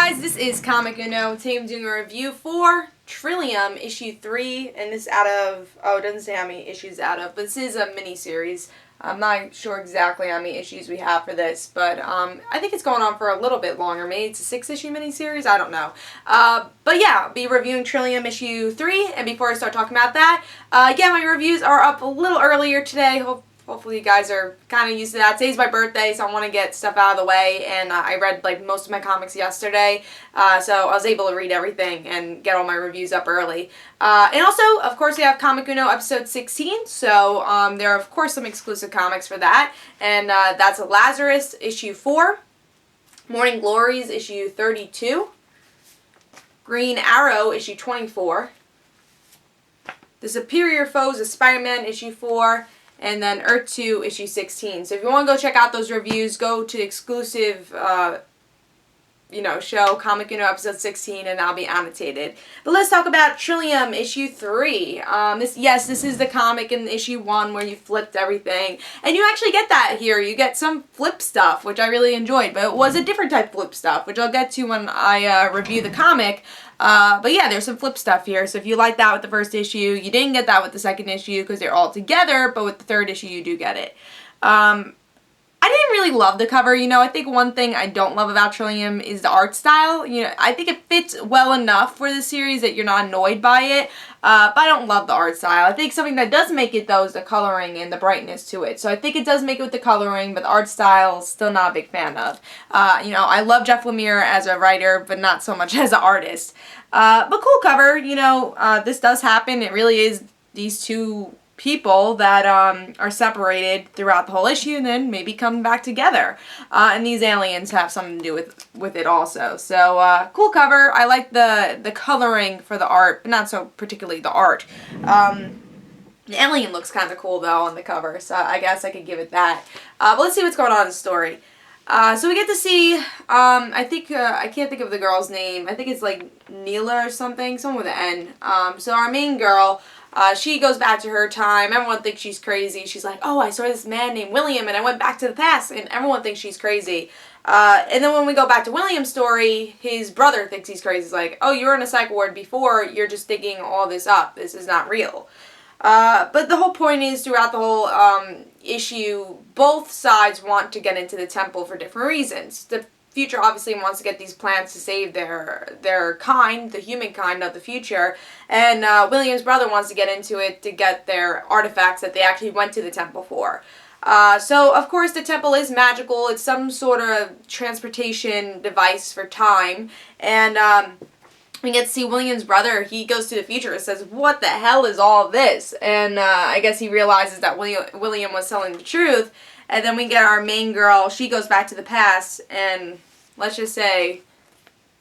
guys, this is Comic Uno. Today I'm doing a review for Trillium issue 3, and this is out of, it doesn't say how many issues out of, but this is a mini-series. I'm not sure exactly how many issues we have for this, but I think it's going on for a little bit longer. Maybe it's a 6-issue mini-series, I don't know. But yeah, I'll be reviewing Trillium issue 3, and before I start talking about that, again, my reviews are up a little earlier today. Hopefully you guys are kind of used to that. Today's my birthday, so I want to get stuff out of the way, and I read like most of my comics yesterday, so I was able to read everything and get all my reviews up early. And also, of course, we have Comic Uno episode 16, so there are, of course, some exclusive comics for that, and that's Lazarus issue 4, Morning Glories issue 32, Green Arrow issue 24, The Superior Foes of Spider-Man issue 4, and then Earth 2, issue 16. So if you want to go check out those reviews, go to the exclusive, show, Comic Uno episode 16, and that'll be annotated. But let's talk about Trillium issue 3. This is the comic in issue 1 where you flipped everything. And you actually get that here. You get some flip stuff, which I really enjoyed. But it was a different type of flip stuff, which I'll get to when I review the comic. But yeah, there's some flip stuff here, so if you like that with the first issue, you didn't get that with the second issue because they're all together, but with the third issue you do get it. I didn't really love the cover. I think one thing I don't love about Trillium is the art style. I think it fits well enough for the series that you're not annoyed by it, but I don't love the art style. I think something that does make it, though, is the coloring and the brightness to it. So I think it does make it with the coloring, but the art style, still not a big fan of. I love Jeff Lemire as a writer, but not so much as an artist. But cool cover. This does happen. It really is these two people that are separated throughout the whole issue and then maybe come back together. And these aliens have something to do with it also. So, cool cover. I like the coloring for the art, but not so particularly the art. The alien looks kind of cool, though, on the cover, so I guess I could give it that. But let's see what's going on in the story. So we get to see, I can't think of the girl's name. I think it's like Neela or something, someone with an N. So our main girl, she goes back to her time. Everyone thinks she's crazy. She's like, oh, I saw this man named William and I went back to the past, and everyone thinks she's crazy. And then when we go back to William's story, his brother thinks he's crazy. He's like, oh, you were in a psych ward before. You're just thinking all this up. This is not real. But the whole point is, throughout the whole issue, both sides want to get into the temple for different reasons. The future obviously wants to get these plants to save their kind, the humankind of the future, and William's brother wants to get into it to get their artifacts that they actually went to the temple for. So, of course, the temple is magical. It's some sort of transportation device for time, and we get to see William's brother. He goes to the future and says, what the hell is all this? And I guess he realizes that William was telling the truth. And then we get our main girl. She goes back to the past, and let's just say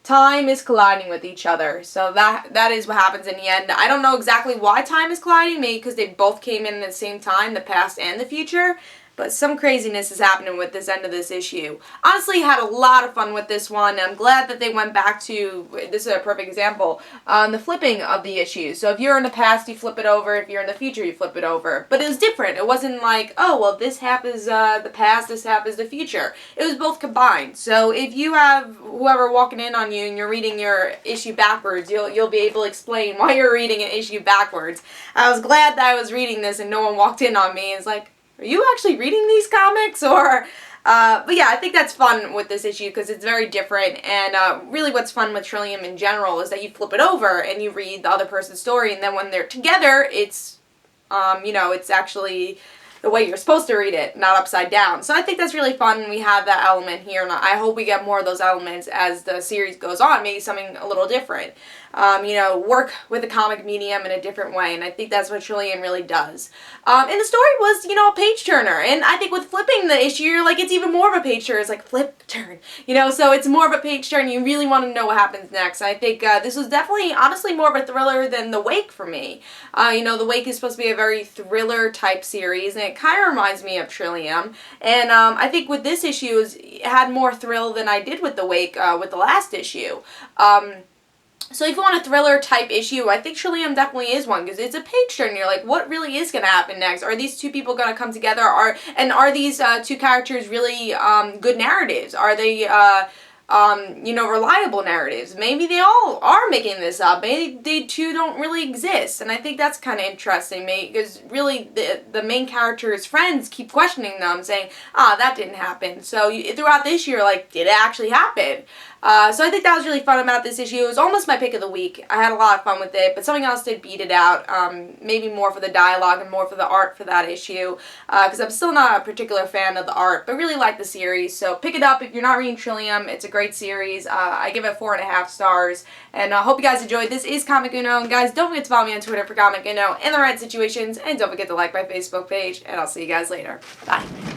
time is colliding with each other. So that is what happens in the end. I don't know exactly why time is colliding. Maybe because they both came in at the same time, the past and the future. But some craziness is happening with this end of this issue. Honestly, had a lot of fun with this one. I'm glad that they went back to, this is a perfect example, the flipping of the issues. So if you're in the past, you flip it over. If you're in the future, you flip it over. But it was different. It wasn't like, oh, well, this half is the past, this half is the future. It was both combined. So if you have whoever walking in on you and you're reading your issue backwards, you'll be able to explain why you're reading an issue backwards. I was glad that I was reading this and no one walked in on me and was like, are you actually reading these comics? But yeah, I think that's fun with this issue because it's very different, and really what's fun with Trillium in general is that you flip it over and you read the other person's story, and then when they're together, it's, it's actually the way you're supposed to read it, not upside down. So I think that's really fun, and we have that element here, and I hope we get more of those elements as the series goes on, maybe something a little different. Work with the comic medium in a different way, and I think that's what Trillium really does. And the story was, a page turner, and I think with flipping the issue, you're like, it's even more of a page turner. It's like, flip, turn, so it's more of a page turn. You really want to know what happens next. I think this was definitely, honestly, more of a thriller than The Wake for me. The Wake is supposed to be a very thriller-type series, and it kind of reminds me of Trillium, and I think with this issue, it had more thrill than I did with The Wake with the last issue. So if you want a thriller-type issue, I think Trillium definitely is one, because it's a page turn. You're like, what really is going to happen next? Are these two people going to come together? Are these two characters really good narratives? Are they reliable narratives. Maybe they all are making this up. Maybe they too don't really exist. And I think that's kind of interesting, because really the main character's friends keep questioning them, saying, that didn't happen. So throughout the issue, you're like, did it actually happen? So I think that was really fun about this issue. It was almost my pick of the week. I had a lot of fun with it, but something else did beat it out. Maybe more for the dialogue and more for the art for that issue, because I'm still not a particular fan of the art, but really like the series. So pick it up if you're not reading Trillium. It's a great series. I give it 4.5 stars, and I hope you guys enjoyed. This is Comic Uno, and guys, don't forget to follow me on Twitter for Comic Uno in the right situations, and don't forget to like my Facebook page, and I'll see you guys later. Bye.